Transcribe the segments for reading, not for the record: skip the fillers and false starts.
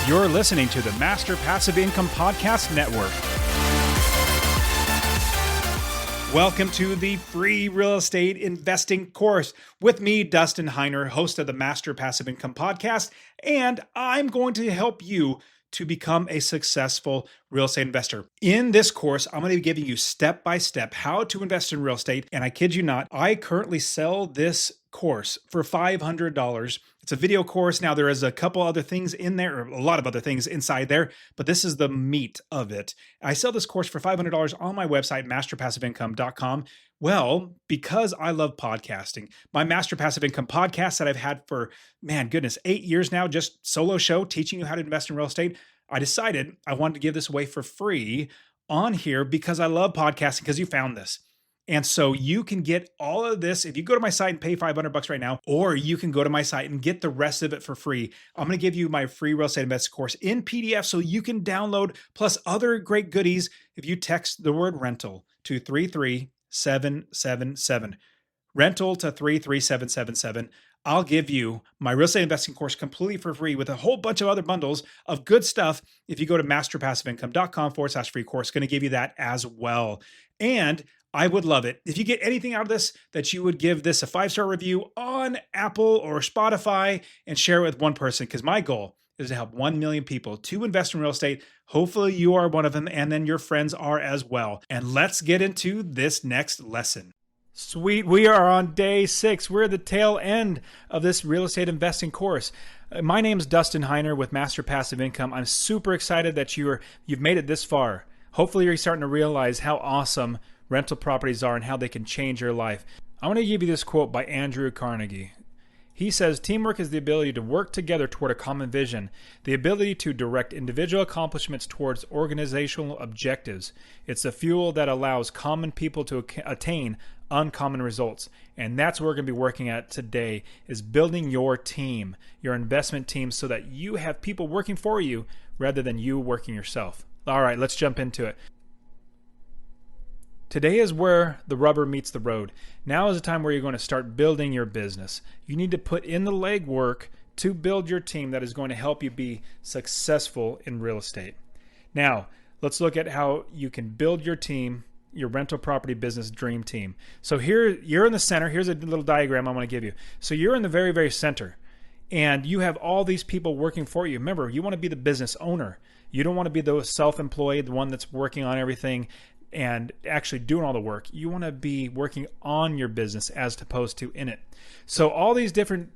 You're listening to the Master Passive Income Podcast Network. Welcome to the free real estate investing course with me, Dustin Heiner, host of the Master Passive Income Podcast, and I'm going to help you to become a successful real estate investor. In this course, I'm going to be giving you step-by-step how to invest in real estate, and I kid you not, I currently sell this course for $500. It's a video course. Now, there is a couple other things in there, or a lot of other things inside there, but this is the meat of it. I sell this course for $500 on my website, masterpassiveincome.com. Well, because I love podcasting, my Master Passive Income podcast that I've had for, 8 years now, just solo show teaching you how to invest in real estate, I decided I wanted to give this away for free on here because I love podcasting, because you found this. And so you can get all of this if you go to my site and pay $500 right now, or you can go to my site and get the rest of it for free. I'm going to give you my free real estate investing course in PDF so you can download, plus other great goodies if you text the word rental to 33777. Rental to 33777. I'll give you my real estate investing course completely for free with a whole bunch of other bundles of good stuff. If you go to masterpassiveincome.com/free course, going to give you that as well. And I would love it if you get anything out of this, that you would give this a 5-star review on Apple or Spotify and share it with one person, because my goal is to help 1 million people to invest in real estate. Hopefully you are one of them, and then your friends are as well. And let's get into this next lesson. Sweet, we are on day 6. We're at the tail end of this real estate investing course. My name is Dustin Heiner with Master Passive Income. I'm super excited that you've made it this far. Hopefully you're starting to realize how awesome rental properties are and how they can change your life. I want to give you this quote by Andrew Carnegie. He says, "Teamwork is the ability to work together toward a common vision, the ability to direct individual accomplishments towards organizational objectives. It's the fuel that allows common people to attain uncommon results." And that's what we're going to be working at today, is building your team, your investment team, so that you have people working for you rather than you working yourself. All right, let's jump into it. Today is where the rubber meets the road. Now is the time where you're going to start building your business. You need to put in the legwork to build your team that is going to help you be successful in real estate. Now, let's look at how you can build your team, your rental property business dream team. So here, you're in the center. Here's a little diagram I want to give you. So you're in the very, very center, and you have all these people working for you. Remember, you want to be the business owner. You don't want to be the self-employed, the one that's working on everything and actually doing all the work. You want to be working on your business as opposed to in it. So all these different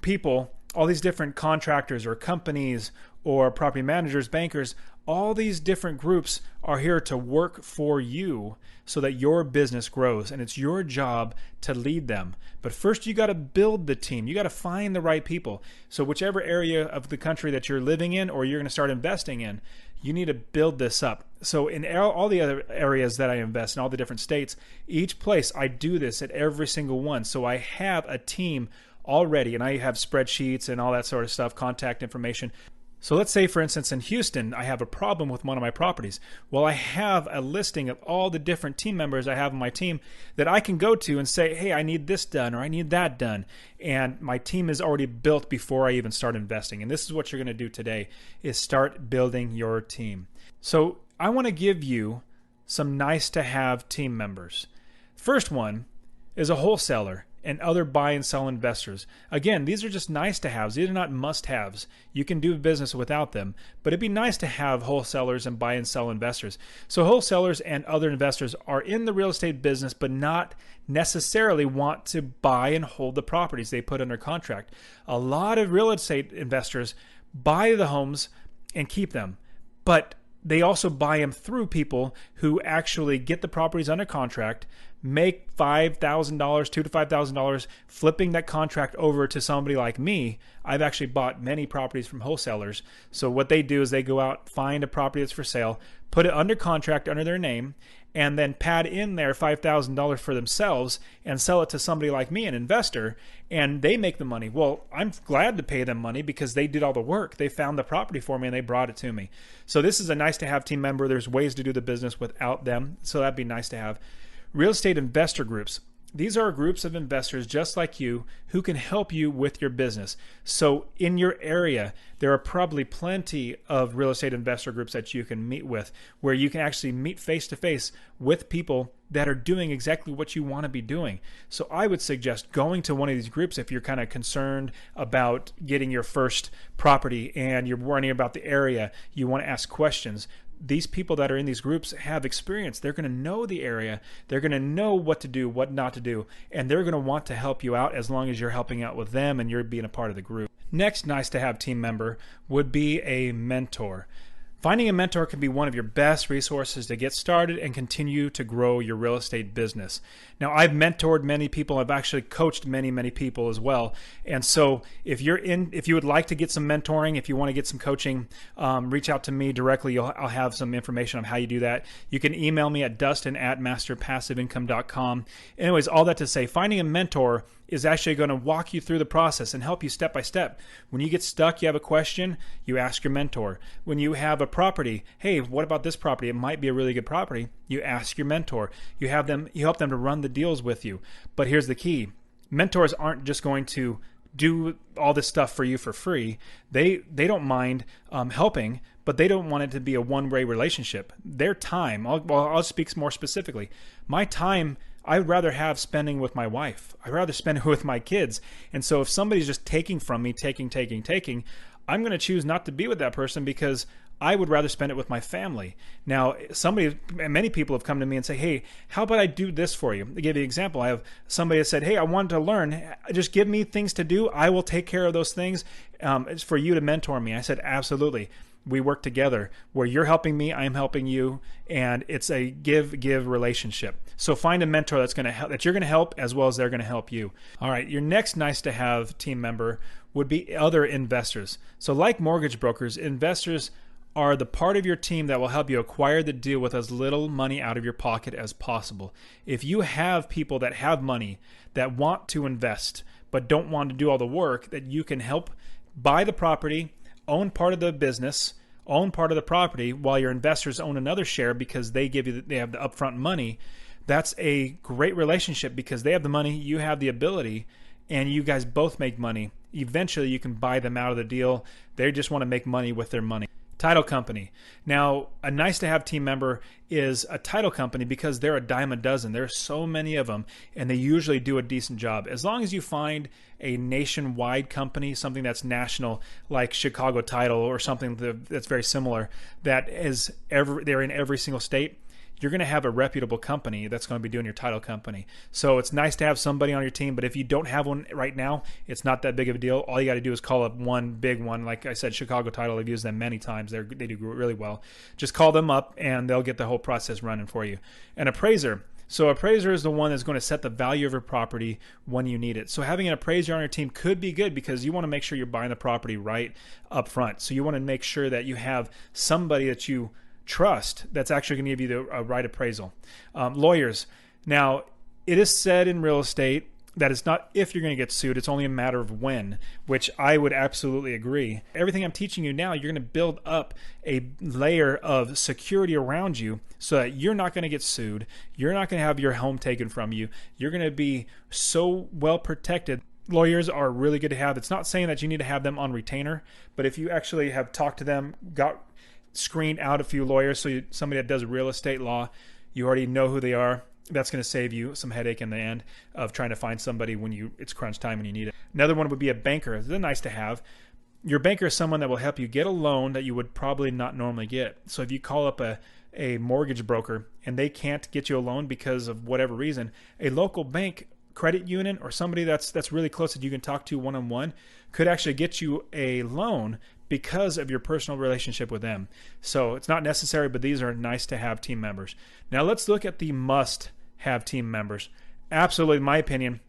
people, all these different contractors or companies or property managers, bankers, all these different groups are here to work for you so that your business grows, and it's your job to lead them. But first you got to build the team. You got to find the right people. So whichever area of the country that you're living in or you're going to start investing in, you need to build this up. So in all the other areas that I invest in all the different states, each place I do this at every single one. So I have a team already, and I have spreadsheets and all that sort of stuff, contact information. So let's say, for instance, in Houston, I have a problem with one of my properties. Well, I have a listing of all the different team members I have on my team that I can go to and say, hey, I need this done or I need that done. And my team is already built before I even start investing. And this is what you're going to do today, is start building your team. So I want to give you some nice to have team members. First one is a wholesaler and other buy and sell investors. Again, these are just nice to haves. These are not must haves. You can do business without them, but it'd be nice to have wholesalers and buy and sell investors. So wholesalers and other investors are in the real estate business, but not necessarily want to buy and hold the properties they put under contract. A lot of real estate investors buy the homes and keep them, but they also buy them through people who actually get the properties under contract, make $5,000, $2,000 to $5,000, flipping that contract over to somebody like me. I've actually bought many properties from wholesalers. So what they do is they go out, find a property that's for sale, put it under contract under their name, and then pad in their $5,000 for themselves and sell it to somebody like me, an investor, and they make the money. Well, I'm glad to pay them money because they did all the work. They found the property for me and they brought it to me. So this is a nice to have team member. There's ways to do the business without them, so that'd be nice to have. Real estate investor groups. These are groups of investors just like you who can help you with your business. So in your area, there are probably plenty of real estate investor groups that you can meet with, where you can actually meet face to face with people that are doing exactly what you want to be doing. So I would suggest going to one of these groups if you're kind of concerned about getting your first property and you're worrying about the area, you want to ask questions. These people that are in these groups have experience. They're going to know the area. They're going to know what to do, what not to do, and they're going to want to help you out as long as you're helping out with them and you're being a part of the group. Next nice to have team member would be a mentor. Finding a mentor can be one of your best resources to get started and continue to grow your real estate business. Now, I've mentored many people. I've actually coached many people as well. And so if you would like to get some mentoring, if you want to get some coaching, reach out to me directly. I'll have some information on how you do that. You can email me at dustin@masterpassiveincome.com. Anyways, all that to say, finding a mentor is actually going to walk you through the process and help you step by step. When you get stuck, you have a question, you ask your mentor. When you have a property, hey, what about this property? It might be a really good property. You ask your mentor. You help them to run the deals with you. But here's the key. Mentors aren't just going to do all this stuff for you for free. They don't mind helping, but they don't want it to be a one-way relationship. Their time, I'll speak more specifically. My time, I'd rather have spending with my wife. I'd rather spend it with my kids. And so if somebody's just taking from me, taking, I'm going to choose not to be with that person because I would rather spend it with my family. Now, many people have come to me and say, hey, how about I do this for you? To give you an example, I have somebody that said, hey, I wanted to learn. Just give me things to do. I will take care of those things. It's for you to mentor me. I said, absolutely. We work together where you're helping me, I'm helping you, and it's a give relationship. So find a mentor that's going to help, that you're going to help as well as they're going to help you. All right, your next nice to have team member would be other investors. So like mortgage brokers, investors are the part of your team that will help you acquire the deal with as little money out of your pocket as possible. If you have people that have money that want to invest but don't want to do all the work, that you can help buy the property, own part of the business, own part of the property, while your investors own another share because they have the upfront money. That's a great relationship because they have the money, you have the ability, and you guys both make money. Eventually, you can buy them out of the deal. They just want to make money with their money. Title company. Now, a nice to have team member is a title company because they're a dime a dozen. There are so many of them, and they usually do a decent job. As long as you find a nationwide company, something that's national, like Chicago Title or something that's very similar, they're in every single state, you're going to have a reputable company that's going to be doing your title company. So it's nice to have somebody on your team, but if you don't have one right now, it's not that big of a deal. All you got to do is call up one big one. Like I said, Chicago Title, I've used them many times. They do really well. Just call them up and they'll get the whole process running for you. An appraiser. So appraiser is the one that's going to set the value of your property when you need it. So having an appraiser on your team could be good because you want to make sure you're buying the property right up front. So you want to make sure that you have somebody that you trust that's actually going to give you the right appraisal. Lawyers. Now, it is said in real estate that it's not if you're going to get sued, it's only a matter of when, which I would absolutely agree. Everything I'm teaching you now, you're going to build up a layer of security around you so that you're not going to get sued. You're not going to have your home taken from you. You're going to be so well protected. Lawyers are really good to have. It's not saying that you need to have them on retainer, but if you actually have talked to them, screened out a few lawyers, so somebody that does real estate law, you already know who they are. That's going to save you some headache in the end of trying to find somebody when it's crunch time and you need it. Another one would be a banker. They're nice to have. Your banker is someone that will help you get a loan that you would probably not normally get. So if you call up a mortgage broker and they can't get you a loan because of whatever reason, a local bank, credit union, or somebody that's really close that you can talk to one-on-one could actually get you a loan because of your personal relationship with them. So it's not necessary, but these are nice to have team members. Now let's look at the must have team members. Absolutely, in my opinion,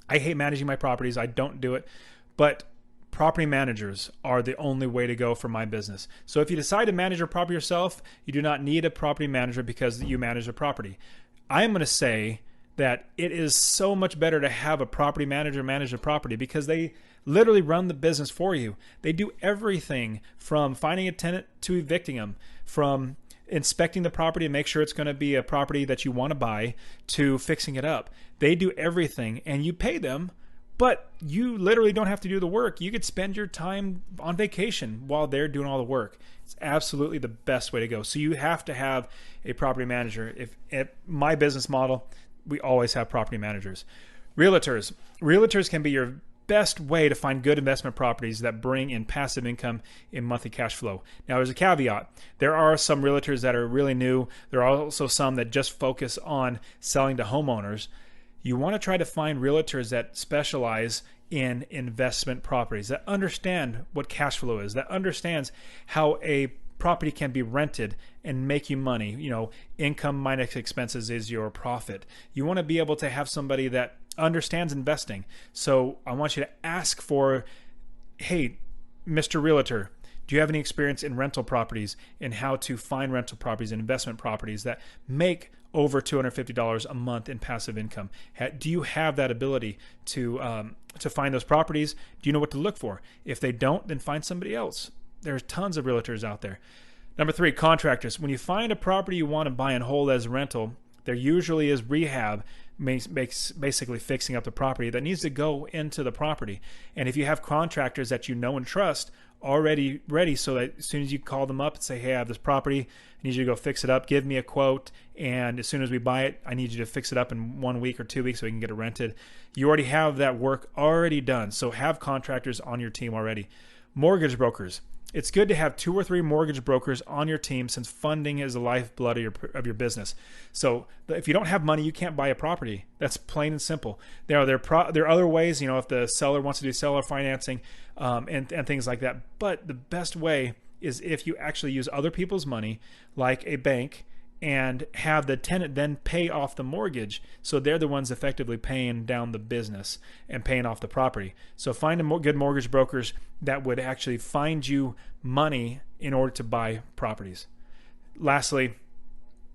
I hate managing my properties. I don't do it, but property managers are the only way to go for my business. So if you decide to manage your property yourself, you do not need a property manager because you manage the property. I am going to say that it is so much better to have a property manager manage the property because they literally run the business for you. They do everything from finding a tenant to evicting them, from inspecting the property and make sure it's going to be a property that you want to buy, to fixing it up. They do everything, and you pay them, but you literally don't have to do the work. You could spend your time on vacation while they're doing all the work. It's absolutely the best way to go. So you have to have a property manager. If my business model, we always have property managers. Realtors can be your best way to find good investment properties that bring in passive income in monthly cash flow. Now, there's a caveat. There are some realtors that are really new. There are also some that just focus on selling to homeowners. You want to try to find realtors that specialize in investment properties, that understand what cash flow is, that understands how a property can be rented and make you money. Income minus expenses is your profit. You want to be able to have somebody that understands investing. So I want you to ask for, hey, Mr. Realtor, do you have any experience in rental properties and how to find rental properties and investment properties that make over $250 a month in passive income? Do you have that ability to find those properties? Do you know what to look for? If they don't, then find somebody else. There's tons of realtors out there. Number 3, contractors. When you find a property you want to buy and hold as rental, there usually is rehab, basically fixing up the property that needs to go into the property. And if you have contractors that you know and trust already ready, so that as soon as you call them up and say, hey, I have this property, I need you to go fix it up, give me a quote, and as soon as we buy it, I need you to fix it up in 1 week or 2 weeks so we can get it rented. You already have that work already done, so have contractors on your team already. Mortgage brokers. It's good to have 2 or 3 mortgage brokers on your team, since funding is the lifeblood of your business. So if you don't have money, you can't buy a property. That's plain and simple. There are other ways, if the seller wants to do seller financing and things like that. But the best way is if you actually use other people's money, like a bank, and have the tenant then pay off the mortgage. So they're the ones effectively paying down the business and paying off the property. So find good mortgage brokers that would actually find you money in order to buy properties. Lastly,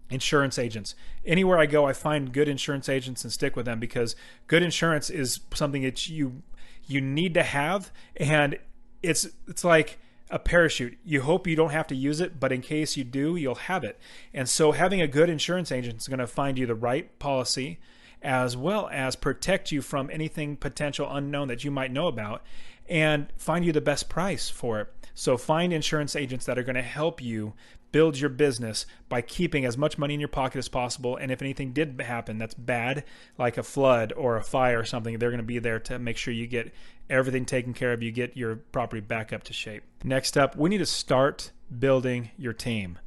insurance agents. Anywhere I go, I find good insurance agents and stick with them, because good insurance is something that you need to have, and it's like a parachute. You hope you don't have to use it, but in case you do, you'll have it. And so having a good insurance agent is going to find you the right policy, as well as protect you from anything potential unknown that you might know about, and find you the best price for it. So find insurance agents that are going to help you build your business by keeping as much money in your pocket as possible. And if anything did happen that's bad, like a flood or a fire or something, they're going to be there to make sure you get everything taken care of, you get your property back up to shape. Next up, we need to start building your team.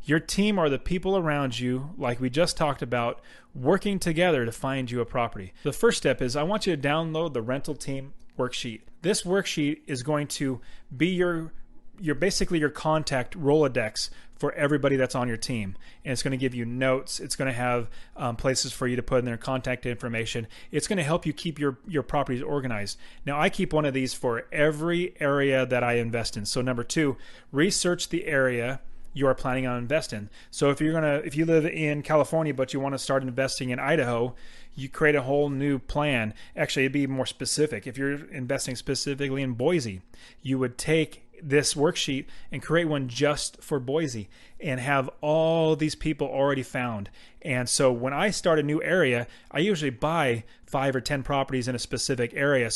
Your team are the people around you, like we just talked about, working together to find you a property. The first step is I want you to download the rental team worksheet. This worksheet is going to be your basically your contact Rolodex for everybody that's on your team. And it's going to give you notes. It's going to have places for you to put in their contact information. It's going to help you keep your properties organized. Now, I keep one of these for every area that I invest in. So number 2, research the area you are planning on investing. So if you live in California but you want to start investing in Idaho, you create a whole new plan. Actually, it'd be more specific. If you're investing specifically in Boise, you would take this worksheet and create one just for Boise and have all these people already found. And so when I start a new area, I usually buy 5 or 10 properties in a specific area.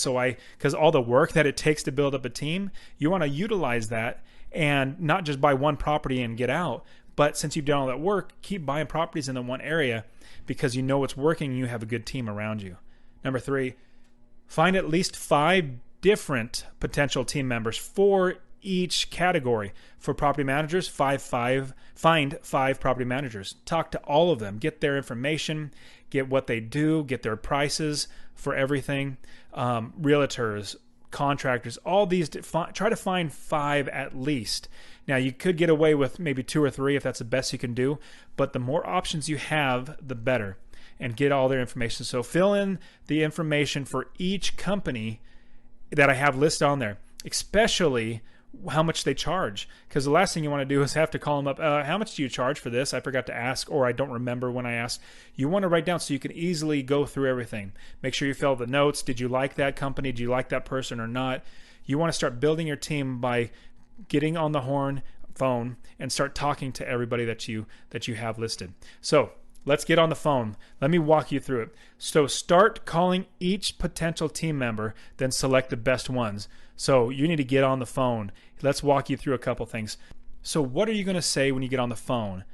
Because all the work that it takes to build up a team, you want to utilize that and not just buy one property and get out. But since you've done all that work, keep buying properties in the one area, because you know it's working and you have a good team around you. Number 3, find at least 5 different potential team members for each category. For property managers, find 5 property managers. Talk to all of them. Get their information, get what they do, get their prices for everything. Realtors, contractors, all these. Try to find 5 at least. Now, you could get away with maybe 2 or 3 if that's the best you can do, but the more options you have, the better. And get all their information. So fill in the information for each company that I have listed on there, especially how much they charge, because the last thing you want to do is have to call them up. How much do you charge for this? I forgot to ask, or I don't remember when I asked. You want to write down so you can easily go through everything. Make sure you fill the notes. Did you like that company? Do you like that person or not? You want to start building your team by getting on the phone and start talking to everybody that you have listed. So let's get on the phone. Let me walk you through it. So start calling each potential team member, then select the best ones. So you need to get on the phone. Let's walk you through a couple things. So what are you going to say when you get on the phone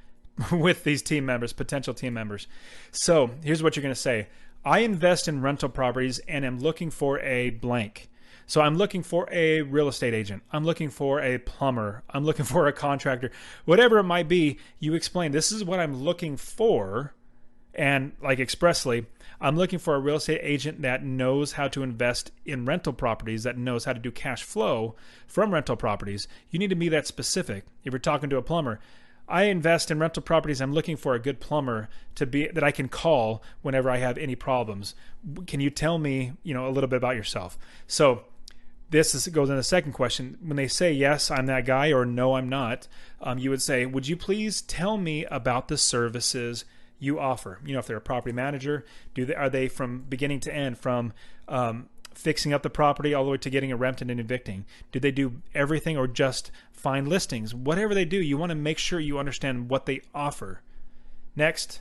with these team members, potential team members? So here's what you're going to say. I invest in rental properties and am looking for a blank. So I'm looking for a real estate agent. I'm looking for a plumber. I'm looking for a contractor. Whatever it might be, you explain, this is what I'm looking for. And like expressly, I'm looking for a real estate agent that knows how to invest in rental properties, that knows how to do cash flow from rental properties. You need to be that specific. If you're talking to a plumber, I invest in rental properties. I'm looking for a good plumber that I can call whenever I have any problems. Can you tell me, a little bit about yourself? So this goes in the second question. When they say, yes, I'm that guy, or no, I'm not, you would say, would you please tell me about the services you offer? If they're a property manager, are they from beginning to end, from fixing up the property all the way to getting it rented and evicting? Do they do everything or just find listings? Whatever they do, you want to make sure you understand what they offer. Next,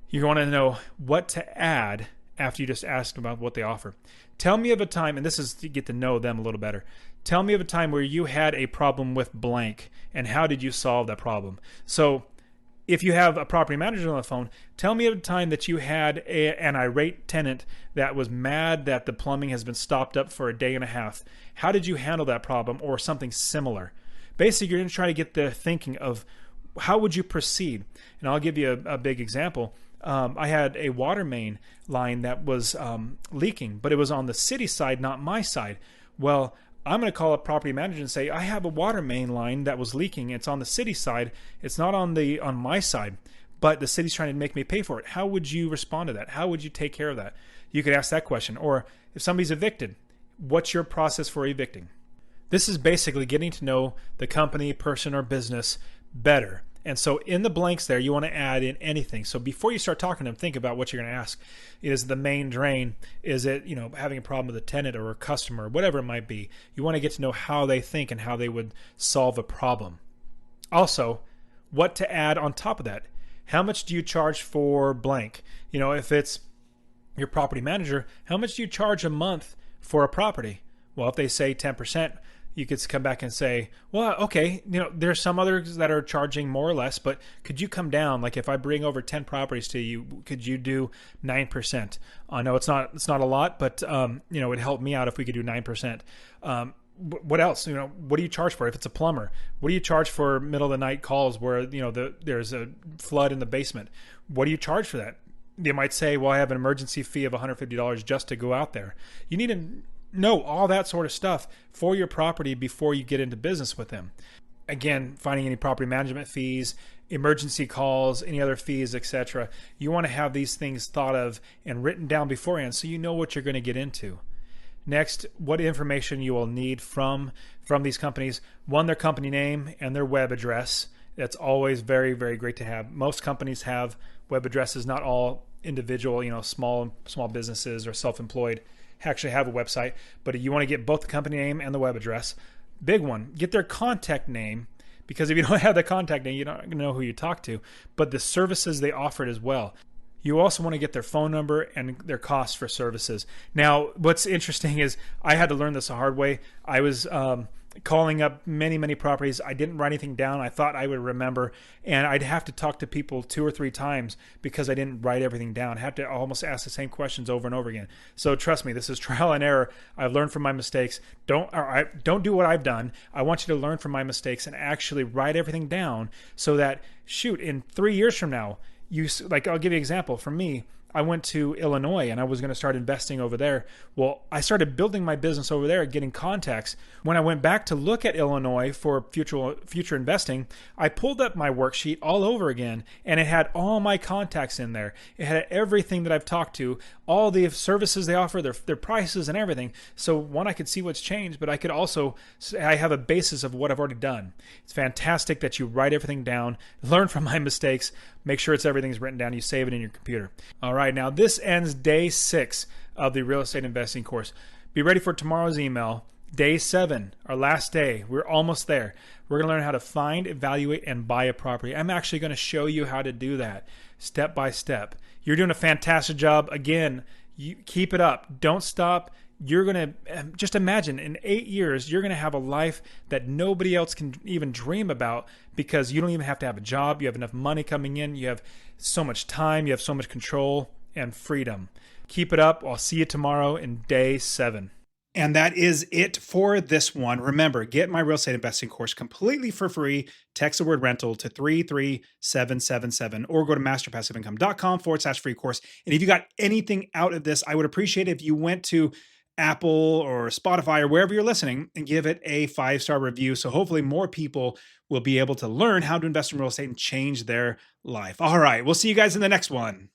you want to know what to add after you just asked about what they offer. Tell me of a time, and this is to get to know them a little better. Tell me of a time where you had a problem with blank, and how did you solve that problem? So if you have a property manager on the phone, tell me of a time that you had an irate tenant that was mad that the plumbing has been stopped up for a day and a half. How did you handle that problem, or something similar? Basically, you're going to try to get the thinking of how would you proceed. And I'll give you a big example. I had a water main line that was leaking, but it was on the city side, not my side. Well, I'm going to call a property manager and say, I have a water main line that was leaking. It's on the city side. It's not on my side, but the city's trying to make me pay for it. How would you respond to that? How would you take care of that? You could ask that question. Or if somebody's evicted, what's your process for evicting? This is basically getting to know the company, person, or business better. And so in the blanks there, you want to add in anything. So before you start talking to them, think about what you're going to ask. Is the main drain? Is it, having a problem with a tenant or a customer, whatever it might be? You want to get to know how they think and how they would solve a problem. Also, what to add on top of that. How much do you charge for blank? If it's your property manager, how much do you charge a month for a property? Well, if they say 10%, you could come back and say, well, okay, there's some others that are charging more or less, but could you come down? Like if I bring over 10 properties to you, could you do 9%? I know it's not a lot, but it'd help me out if we could do 9%. What else? What do you charge for? If it's a plumber, what do you charge for middle of the night calls where there's a flood in the basement? What do you charge for that? They might say, well, I have an emergency fee of $150 just to go out there. You need to know all that sort of stuff for your property before you get into business with them. Again, finding any property management fees, emergency calls, any other fees, etc. You want to have these things thought of and written down beforehand so you know what you're going to get into. Next, what information you will need from these companies. One, their company name and their web address. That's always very, very great to have. Most companies have web addresses, not all individual, small businesses or self-employed actually have a website, but you want to get both the company name and the web address. Big one, get their contact name, because if you don't have the contact name, you're not going to know who you talk to, but the services they offered as well. You also want to get their phone number and their costs for services. Now, what's interesting is I had to learn this the hard way. I was calling up many, many properties. I didn't write anything down. I thought I would remember, and I'd have to talk to people 2 or 3 times because I didn't write everything down. I have to almost ask the same questions over and over again. So trust me, this is trial and error. I've learned from my mistakes. Don't do what I've done. I want you to learn from my mistakes and actually write everything down so that, in 3 years from now, I'll give you an example. For me, I went to Illinois and I was going to start investing over there. Well, I started building my business over there, getting contacts. When I went back to look at Illinois for future investing, I pulled up my worksheet all over again, and it had all my contacts in there. It had everything that I've talked to, all the services they offer, their prices and everything. So one, I could see what's changed, but I have a basis of what I've already done. It's fantastic that you write everything down, learn from my mistakes, make sure everything's written down, you save it in your computer. All right, now this ends day 6 of the real estate investing course. Be ready for tomorrow's email. Day 7, our last day. We're almost there. We're going to learn how to find, evaluate, and buy a property. I'm actually going to show you how to do that step by step. You're doing a fantastic job. Again, you keep it up. Don't stop. You're going to just imagine in 8 years, you're going to have a life that nobody else can even dream about, because you don't even have to have a job. You have enough money coming in. You have so much time. You have so much control and freedom. Keep it up. I'll see you tomorrow in day 7. And that is it for this one. Remember, get my real estate investing course completely for free. Text the word rental to 33777 or go to masterpassiveincome.com/free course. And if you got anything out of this, I would appreciate it if you went to Apple or Spotify or wherever you're listening and give it a 5-star review. So hopefully more people will be able to learn how to invest in real estate and change their life. All right, we'll see you guys in the next one.